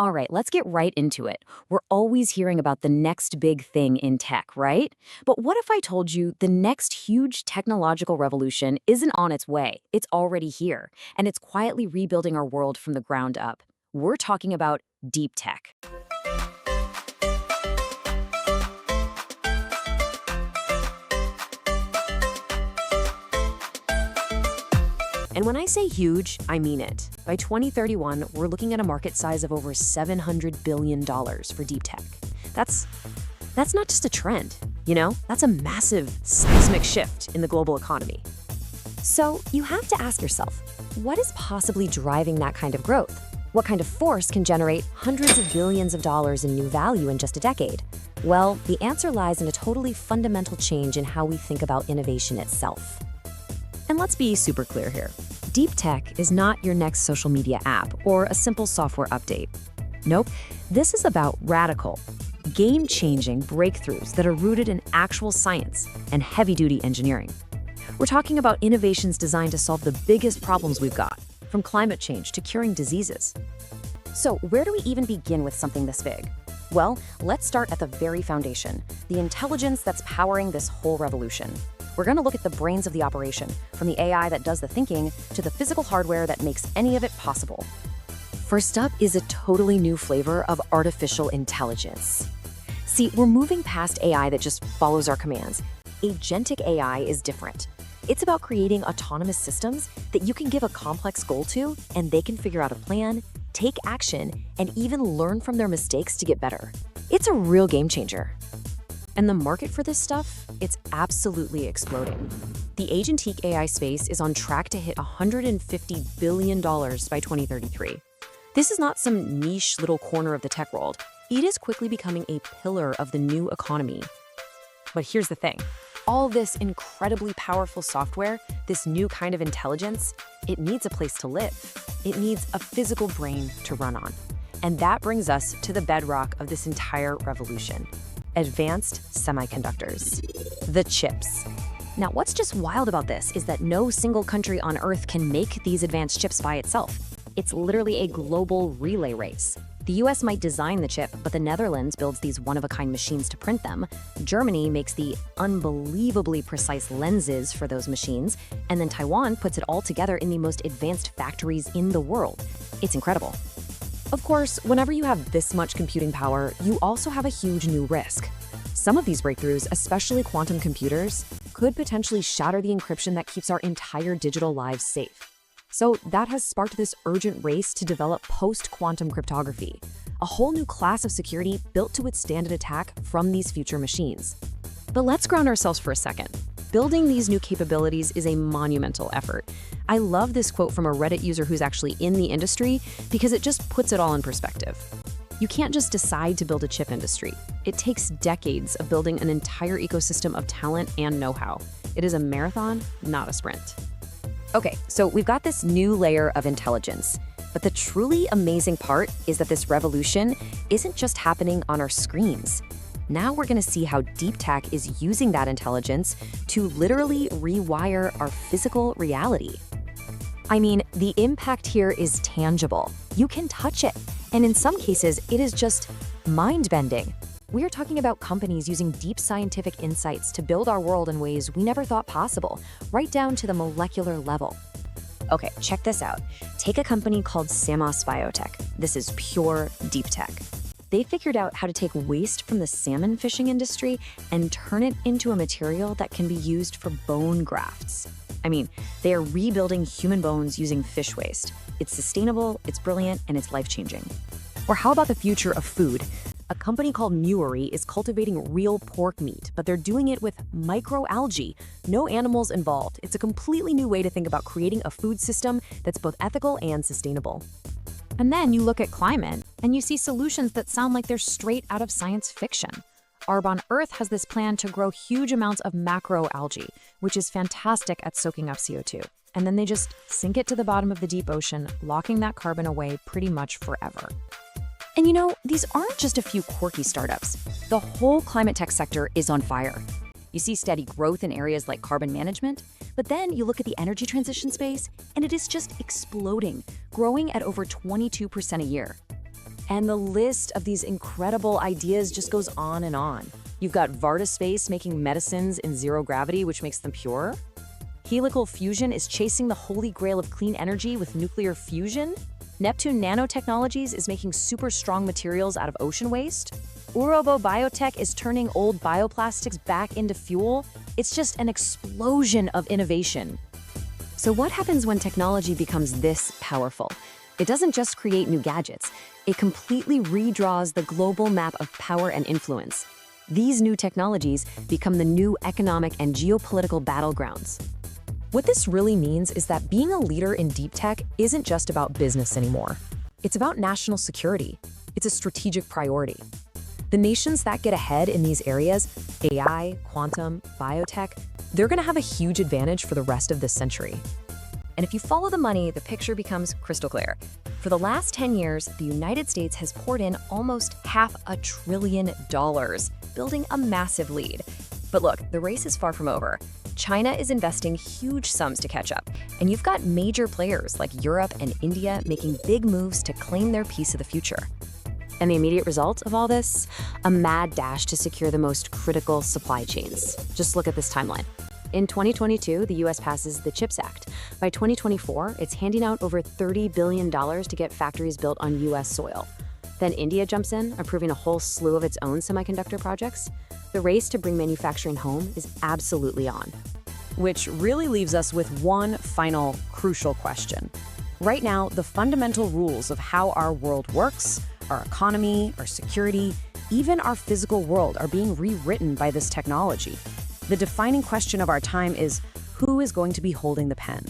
All right, let's get right into it. We're always hearing about the next big thing in tech, right? But what if I told you the next huge technological revolution isn't on its way? It's already here, and it's quietly rebuilding our world from the ground up. We're talking about deep tech. And when I say huge, I mean it. By 2031, we're looking at a market size of over $700 billion for deep tech. That's not just a trend, That's a massive, seismic shift in the global economy. So you have to ask yourself, what is possibly driving that kind of growth? What kind of force can generate hundreds of billions of dollars in new value in just a decade? Well, the answer lies in a totally fundamental change in how we think about innovation itself. And let's be super clear here. Deep tech is not your next social media app or a simple software update. Nope, this is about radical, game-changing breakthroughs that are rooted in actual science and heavy-duty engineering. We're talking about innovations designed to solve the biggest problems we've got, from climate change to curing diseases. So where do we even begin with something this big? Well, let's start at the very foundation, the intelligence that's powering this whole revolution. We're going to look at the brains of the operation, from the AI that does the thinking to the physical hardware that makes any of it possible. First up is a totally new flavor of artificial intelligence. See, we're moving past AI that just follows our commands. Agentic AI is different. It's about creating autonomous systems that you can give a complex goal to, and they can figure out a plan, take action, and even learn from their mistakes to get better. It's a real game changer. And the market for this stuff, it's absolutely exploding. The agentic AI space is on track to hit $150 billion by 2033. This is not some niche little corner of the tech world. It is quickly becoming a pillar of the new economy. But here's the thing. All this incredibly powerful software, this new kind of intelligence, it needs a place to live. It needs a physical brain to run on. And that brings us to the bedrock of this entire revolution. Advanced semiconductors, the chips. Now, what's just wild about this is that no single country on Earth can make these advanced chips by itself. It's literally a global relay race. The US might design the chip, but the Netherlands builds these one-of-a-kind machines to print them. Germany makes the unbelievably precise lenses for those machines, and then Taiwan puts it all together in the most advanced factories in the world. It's incredible. Of course, whenever you have this much computing power, you also have a huge new risk. Some of these breakthroughs, especially quantum computers, could potentially shatter the encryption that keeps our entire digital lives safe. So that has sparked this urgent race to develop post-quantum cryptography, a whole new class of security built to withstand an attack from these future machines. But let's ground ourselves for a second. Building these new capabilities is a monumental effort. I love this quote from a Reddit user who's actually in the industry because it just puts it all in perspective. You can't just decide to build a chip industry. It takes decades of building an entire ecosystem of talent and know-how. It is a marathon, not a sprint. Okay, so we've got this new layer of intelligence. But the truly amazing part is that this revolution isn't just happening on our screens. Now we're going to see how deep tech is using that intelligence to literally rewire our physical reality. I mean, the impact here is tangible. You can touch it. And in some cases, it is just mind-bending. We are talking about companies using deep scientific insights to build our world in ways we never thought possible, right down to the molecular level. Okay, check this out. Take a company called Samos Biotech. This is pure deep tech. They figured out how to take waste from the salmon fishing industry and turn it into a material that can be used for bone grafts. I mean, they are rebuilding human bones using fish waste. It's sustainable, it's brilliant, and it's life-changing. Or how about the future of food? A company called Muiri is cultivating real pork meat, but they're doing it with microalgae. No animals involved. It's a completely new way to think about creating a food system that's both ethical and sustainable. And then you look at climate, and you see solutions that sound like they're straight out of science fiction. Arbonne Earth has this plan to grow huge amounts of macroalgae, which is fantastic at soaking up CO2. And then they just sink it to the bottom of the deep ocean, locking that carbon away pretty much forever. And these aren't just a few quirky startups. The whole climate tech sector is on fire. You see steady growth in areas like carbon management, but then you look at the energy transition space, and it is just exploding, growing at over 22% a year. And the list of these incredible ideas just goes on and on. You've got Varda Space making medicines in zero gravity, which makes them pure. Helical fusion is chasing the holy grail of clean energy with nuclear fusion. Neptune Nanotechnologies is making super strong materials out of ocean waste. Urobo Biotech is turning old bioplastics back into fuel. It's just an explosion of innovation. So what happens when technology becomes this powerful? It doesn't just create new gadgets. It completely redraws the global map of power and influence. These new technologies become the new economic and geopolitical battlegrounds. What this really means is that being a leader in deep tech isn't just about business anymore. It's about national security. It's a strategic priority. The nations that get ahead in these areas, AI, quantum, biotech, they're going to have a huge advantage for the rest of this century. And if you follow the money, the picture becomes crystal clear. For the last 10 years, the United States has poured in almost $500 billion, building a massive lead. But look, the race is far from over. China is investing huge sums to catch up, and you've got major players like Europe and India making big moves to claim their piece of the future. And the immediate result of all this? A mad dash to secure the most critical supply chains. Just look at this timeline. In 2022, the US passes the CHIPS Act. By 2024, it's handing out over $30 billion to get factories built on US soil. Then India jumps in, approving a whole slew of its own semiconductor projects. The race to bring manufacturing home is absolutely on. Which really leaves us with one final crucial question. Right now, the fundamental rules of how our world works, our economy, our security, even our physical world are being rewritten by this technology. The defining question of our time is, who is going to be holding the pen?